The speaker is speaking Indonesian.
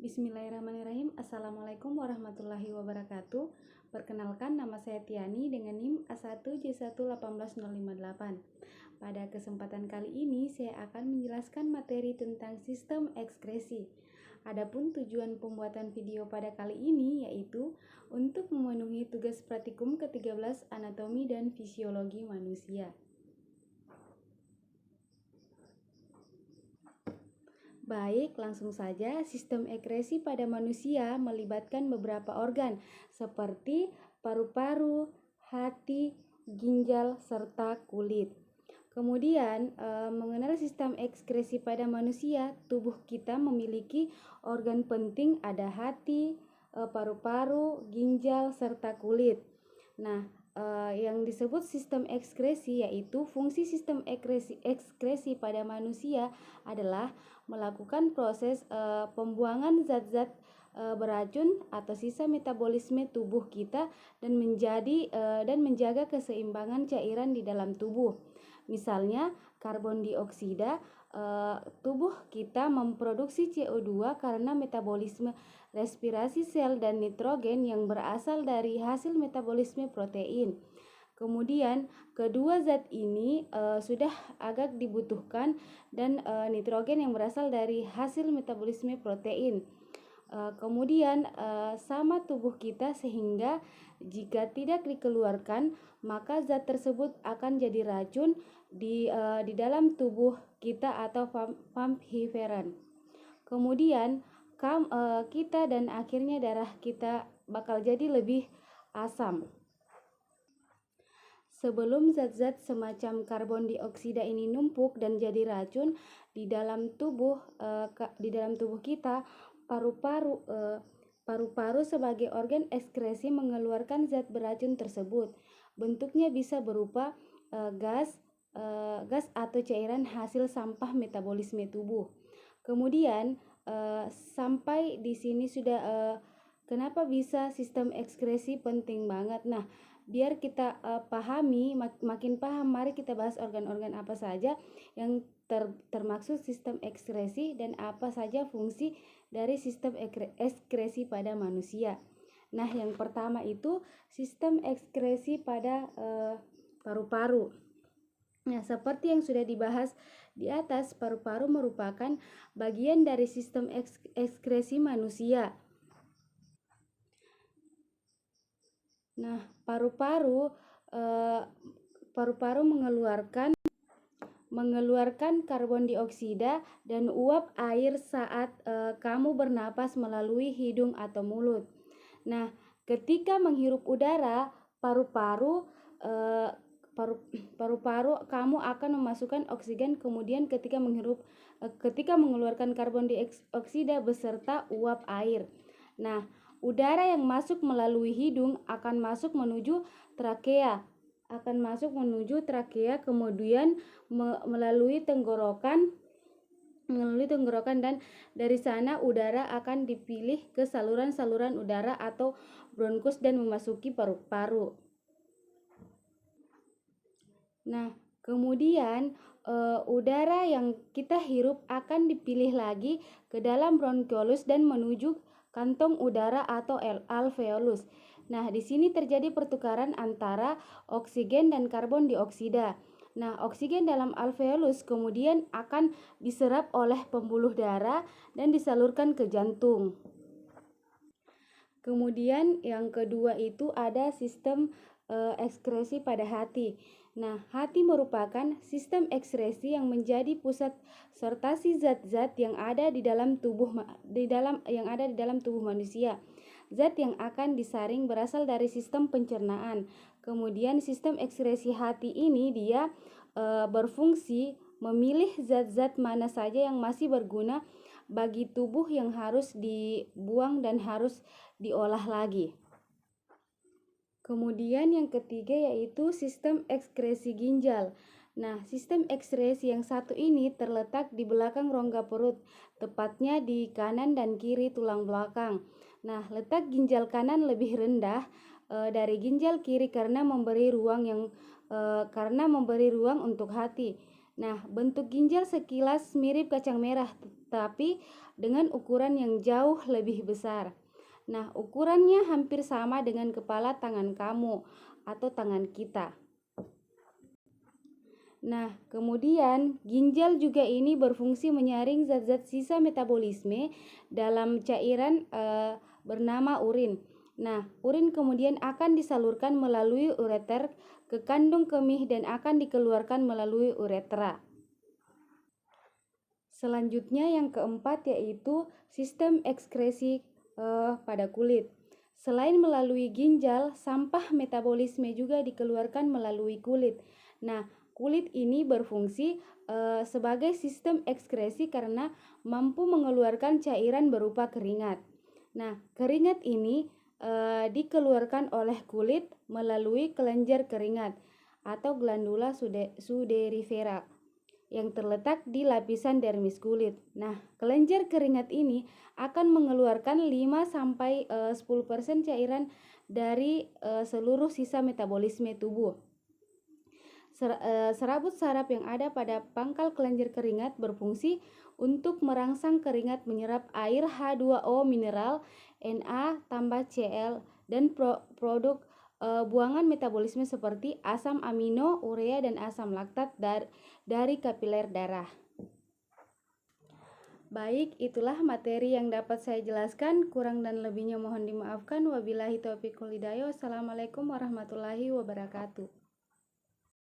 Bismillahirrahmanirrahim. Assalamualaikum warahmatullahi wabarakatuh. Perkenalkan, nama saya Tiani dengan NIM A1J1181058. Pada kesempatan kali ini saya akan menjelaskan materi tentang sistem ekskresi. Adapun tujuan pembuatan video pada kali ini yaitu untuk memenuhi tugas praktikum ke-13 anatomi dan fisiologi manusia. Baik, langsung saja. Sistem ekskresi pada manusia melibatkan beberapa organ seperti paru-paru, hati, ginjal, serta kulit. Kemudian, mengenal sistem ekskresi pada manusia, tubuh kita memiliki organ penting, ada hati, paru-paru, ginjal, serta kulit. Nah, yang disebut sistem ekskresi yaitu fungsi sistem ekskresi pada manusia adalah melakukan proses pembuangan zat-zat beracun atau sisa metabolisme tubuh kita dan menjaga keseimbangan cairan di dalam tubuh. Misalnya karbon dioksida, tubuh kita memproduksi CO2 karena metabolisme respirasi sel, dan nitrogen yang berasal dari hasil metabolisme protein. Kemudian kedua zat ini sudah agak dibutuhkan, dan nitrogen yang berasal dari hasil metabolisme protein. Kemudian sama tubuh kita, sehingga jika tidak dikeluarkan maka zat tersebut akan jadi racun di dalam tubuh kita atau pamhiferan. Kemudian kita dan akhirnya darah kita bakal jadi lebih asam. Sebelum zat-zat semacam karbon dioksida ini numpuk dan jadi racun di dalam tubuh kita, paru-paru sebagai organ ekskresi mengeluarkan zat beracun tersebut. Bentuknya bisa berupa gas atau cairan hasil sampah metabolisme tubuh. Kemudian sampai di sini sudah kenapa bisa sistem ekskresi penting banget. Nah, biar kita pahami, makin paham, mari kita bahas organ-organ apa saja yang termaksud sistem ekskresi dan apa saja fungsi dari sistem ekskresi pada manusia. Nah, yang pertama itu sistem ekskresi pada paru-paru. Nah, seperti yang sudah dibahas di atas, paru-paru merupakan bagian dari sistem ekskresi manusia. Nah, paru-paru mengeluarkan karbon dioksida dan uap air saat kamu bernapas melalui hidung atau mulut. Nah, ketika menghirup udara, paru-paru kamu akan memasukkan oksigen, kemudian ketika mengeluarkan karbon dioksida beserta uap air. Nah, udara yang masuk melalui hidung akan masuk menuju trakea, kemudian melalui tenggorokan, dan dari sana udara akan dipilih ke saluran-saluran udara atau bronkus dan memasuki paru-paru. Nah, kemudian udara yang kita hirup akan dipilih lagi ke dalam bronkiolus dan menuju kantong udara atau alveolus. Nah, di sini terjadi pertukaran antara oksigen dan karbon dioksida. Nah, oksigen dalam alveolus kemudian akan diserap oleh pembuluh darah dan disalurkan ke jantung. Kemudian yang kedua itu ada sistem ekskresi pada hati. Nah, hati merupakan sistem ekskresi yang menjadi pusat sortasi zat-zat yang ada di dalam tubuh manusia. Zat yang akan disaring berasal dari sistem pencernaan. Kemudian sistem ekskresi hati ini dia berfungsi memilih zat-zat mana saja yang masih berguna bagi tubuh yang harus dibuang dan harus diolah lagi. Kemudian yang ketiga yaitu sistem ekskresi ginjal. Nah, sistem ekskresi yang satu ini terletak di belakang rongga perut, tepatnya di kanan dan kiri tulang belakang. Nah, letak ginjal kanan lebih rendah dari ginjal kiri karena memberi ruang untuk hati. Nah, bentuk ginjal sekilas mirip kacang merah, tetapi dengan ukuran yang jauh lebih besar. Nah, ukurannya hampir sama dengan kepala tangan kamu atau tangan kita. Nah, kemudian ginjal juga ini berfungsi menyaring zat-zat sisa metabolisme dalam cairan bernama urin. Nah, urin kemudian akan disalurkan melalui ureter ke kandung kemih dan akan dikeluarkan melalui uretra. Selanjutnya yang keempat yaitu sistem ekskresi pada kulit. Selain melalui ginjal, sampah metabolisme juga dikeluarkan melalui kulit. Nah, kulit ini berfungsi sebagai sistem ekskresi karena mampu mengeluarkan cairan berupa keringat. Nah, keringat ini dikeluarkan oleh kulit melalui kelenjar keringat atau glandula suderifera yang terletak di lapisan dermis kulit. Nah, kelenjar keringat ini akan mengeluarkan 5-10% cairan dari seluruh sisa metabolisme tubuh. Serabut saraf yang ada pada pangkal kelenjar keringat berfungsi untuk merangsang keringat menyerap air H2O mineral, Na tambah Cl, dan produk buangan metabolisme seperti asam amino, urea, dan asam laktat dari kapiler darah. Baik, itulah materi yang dapat saya jelaskan. Kurang dan lebihnya mohon dimaafkan. Wabillahi taufiq wal hidayah. Wassalamualaikum warahmatullahi wabarakatuh.